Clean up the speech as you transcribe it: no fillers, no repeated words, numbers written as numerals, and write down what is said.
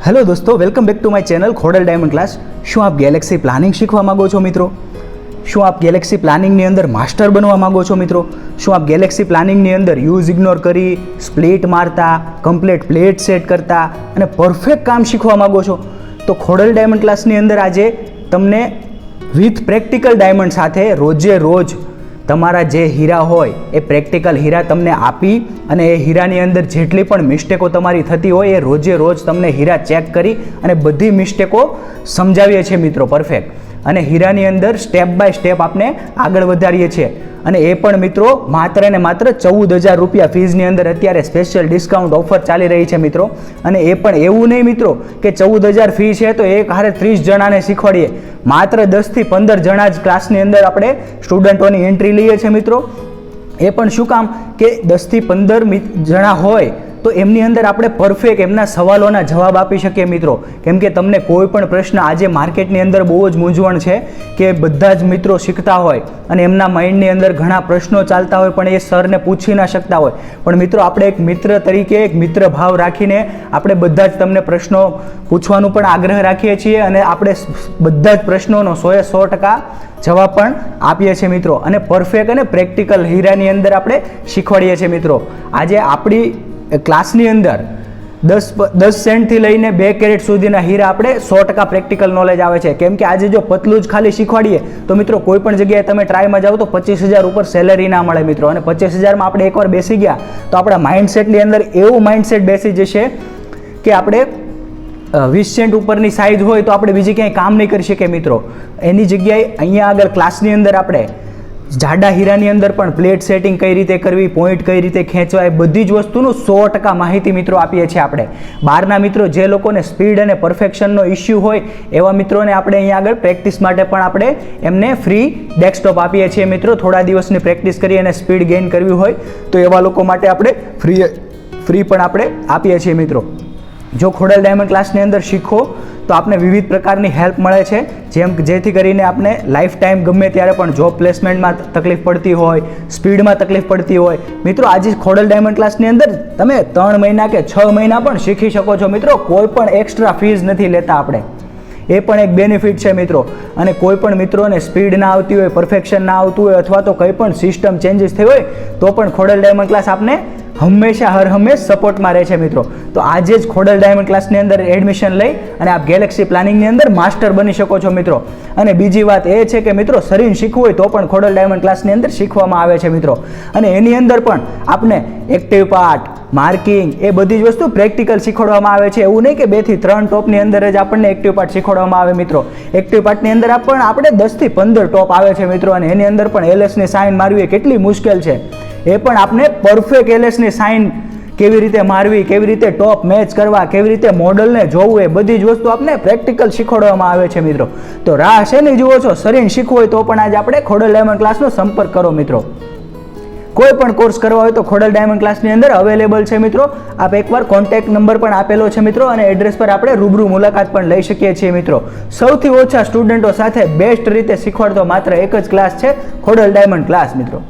Hello दोस्तों, welcome back to my channel Khodal diamond class. શું આપ ગેલેક્સી પ્લાનિંગ શીખવા માંગો છો મિત્રો? શું આપ ગેલેક્સી પ્લાનિંગની અંદર માસ્ટર બનવા માંગો છો મિત્રો? શું આપ ગેલેક્સી પ્લાનિંગની અંદર યુઝ ઇગ્નોર કરી, સ્પ્લિટ મારતા, કમ્પ્લીટ પ્લેટ સેટ કરતા અને પરફેક્ટ કામ શીખવા માંગો છો? તો ખોડલ ડાયમંડ ક્લાસની અંદર આજે તમને વિથ પ્રેક્ટિકલ ડાયમંડ સાથે રોજે રોજ તમારા જે હીરા હોય એ પ્રેક્ટિકલ હીરા તમને આપી અને એ હીરાની અંદર જેટલી પણ મિસ્ટેકો તમારી થતી હોય એ રોજે રોજ તમને હીરા ચેક કરી અને બધી મિસ્ટેકો સમજાવીએ છીએ મિત્રો પરફેક્ટ, અને હીરાની અંદર સ્ટેપ બાય સ્ટેપ આપણે આગળ વધારીએ છીએ. અને એ પણ મિત્રો માત્ર ને માત્ર 14,000 રૂપિયા ફીઝની અંદર અત્યારે સ્પેશિયલ ડિસ્કાઉન્ટ ઓફર ચાલી રહી છે મિત્રો. અને એ પણ એવું નહીં મિત્રો કે 14,000 ફી છે તો એક હારે 30 જણાને શીખવાડીએ. માત્ર 10 થી 15 જણા જ ક્લાસની અંદર આપણે સ્ટુડન્ટોની એન્ટ્રી લઈએ છીએ મિત્રો. એ પણ શું કામ કે 10 થી 15 જણા હોય તો એમની અંદર આપણે પરફેક્ટ એમના સવાલોના જવાબ આપી શકીએ મિત્રો. કેમ કે તમને કોઈ પણ પ્રશ્ન આજે માર્કેટની અંદર બહુ જ મૂંઝવણ છે કે બધા જ મિત્રો શીખતા હોય અને એમના માઇન્ડની અંદર ઘણા પ્રશ્નો ચાલતા હોય પણ એ સરને પૂછી ના શકતા હોય. પણ મિત્રો આપણે એક મિત્ર તરીકે એક મિત્ર ભાવ રાખીને આપણે બધા જ તમને પ્રશ્નો પૂછવાનું પણ આગ્રહ રાખીએ છીએ અને આપણે બધા જ પ્રશ્નોનો 100% જવાબ પણ આપીએ છીએ મિત્રો. અને પરફેક્ટ અને પ્રેક્ટિકલ હીરાની અંદર આપણે શીખવાડીએ છીએ મિત્રો. આજે આપણી ક્લાસની અંદર 10 સેન્ટથી લઈને 2 કેરેટ સુધીના હીરા આપણે 100% પ્રેક્ટિકલ નોલેજ આવે છે. કેમ કે આજે જો પતલું જ ખાલી શીખવાડીએ તો મિત્રો કોઈ પણ જગ્યાએ તમે ટ્રાયમાં જાઓ તો 25,000 ઉપર સેલેરી ના મળે મિત્રો. અને 25,000માં આપણે એકવાર બેસી ગયા તો આપણા માઇન્ડસેટની અંદર એવું માઇન્ડસેટ બેસી જશે કે આપણે 20 સેન્ટ ઉપરની સાઇઝ હોય તો આપણે બીજી ક્યાંય કામ નહીં કરી શકીએ મિત્રો. એની જગ્યાએ અહીંયા આગળ ક્લાસની અંદર આપણે જાડા હીરાની અંદર પણ પ્લેટ સેટિંગ કઈ રીતે કરવી, પોઈન્ટ કઈ રીતે ખેંચવા, એ બધી જ વસ્તુનું 100% માહિતી મિત્રો આપીએ છીએ આપણે. બહારના મિત્રો જે લોકોને સ્પીડ અને પરફેક્શનનો ઇસ્યુ હોય એવા મિત્રોને આપણે અહીંયા આગળ પ્રેક્ટિસ માટે પણ આપણે એમને ફ્રી ડેસ્કટોપ આપીએ છીએ મિત્રો. થોડા દિવસની પ્રેક્ટિસ કરી અને સ્પીડ ગેઇન કરવી હોય તો એવા લોકો માટે આપણે ફ્રી પણ આપણે આપીએ છીએ મિત્રો. જો ખોડલ ડાયમંડ ક્લાસની અંદર શીખો તો આપને વિવિધ પ્રકારની હેલ્પ મળે છે, જેથી કરીને આપણે લાઈફ ટાઈમ ગમે ત્યારે પણ જોબ પ્લેસમેન્ટમાં તકલીફ પડતી હોય, સ્પીડમાં તકલીફ પડતી હોય મિત્રો, આજે ખોડલ ડાયમંડ ક્લાસની અંદર તમે 3 મહિના કે 6 મહિના પણ શીખી શકો છો મિત્રો. કોઈ પણ એક્સ્ટ્રા ફીસ નથી લેતા આપણે, એ પણ એક બેનિફિટ છે મિત્રો. અને કોઈ પણ મિત્રોને સ્પીડ ના આવતી હોય, પરફેક્શન ના આવતું હોય અથવા તો કંઈ પણ સિસ્ટમ ચેન્જીસ થઈ હોય તો પણ ખોડલ ડાયમંડ ક્લાસ આપને હંમેશા હર હંમેશ સપોર્ટમાં રહે છે મિત્રો. તો આજે જ ખોડલ ડાયમંડ ક્લાસની અંદર એડમિશન લઈ અને આપ ગેલેક્સી પ્લાનિંગની અંદર માસ્ટર બની શકો છો મિત્રો. અને બીજી વાત એ છે કે મિત્રો શરીર શીખવું હોય તો પણ ખોડલ ડાયમંડ ક્લાસની અંદર શીખવામાં આવે છે મિત્રો. અને એની અંદર પણ આપને એક્ટિવ પાર્ટ, માર્કિંગ, એ બધી જ વસ્તુ પ્રેક્ટિકલ શીખવાડવામાં આવે છે. એવું નહીં કે 2 થી 3 ટોપની અંદર જ આપણને એક્ટિવ પાર્ટ શીખવાડવામાં આવે મિત્રો. એક્ટિવ પાર્ટની અંદર પણ આપણે 10 થી 15 ટોપ આવે છે મિત્રો. અને એની અંદર પણ એલએસની સાઇન મારવી એ કેટલી મુશ્કેલ છે, એ પણ આપણે પરફેક્ટ એલએસની સાઇન કેવી રીતે મારવી, કેવી રીતે ટોપ મેચ કરવા, કેવી રીતે મોડલને જોવું, એ બધી જ વસ્તુ આપણે પ્રેક્ટિકલ શીખવાડવામાં આવે છે મિત્રો. તો રાહ છે નહીં જુઓ છો, શરીર શીખવું હોય તો પણ આજે આપણે ખોડલ ડાયમંડ ક્લાસનો સંપર્ક કરો મિત્રો. કોઈ પણ કોર્સ કરવા હોય તો ખોડલ ડાયમંડ ક્લાસની અંદર અવેલેબલ છે મિત્રો. આપ એકવાર કોન્ટેક્ટ નંબર પણ આપેલો છે મિત્રો અને એડ્રેસ પર આપણે રૂબરૂ મુલાકાત પણ લઈ શકીએ છીએ મિત્રો. સૌથી ઓછા સ્ટુડન્ટો સાથે બેસ્ટ રીતે શીખવાડતો માત્ર એક જ ક્લાસ છે, ખોડલ ડાયમંડ ક્લાસ મિત્રો.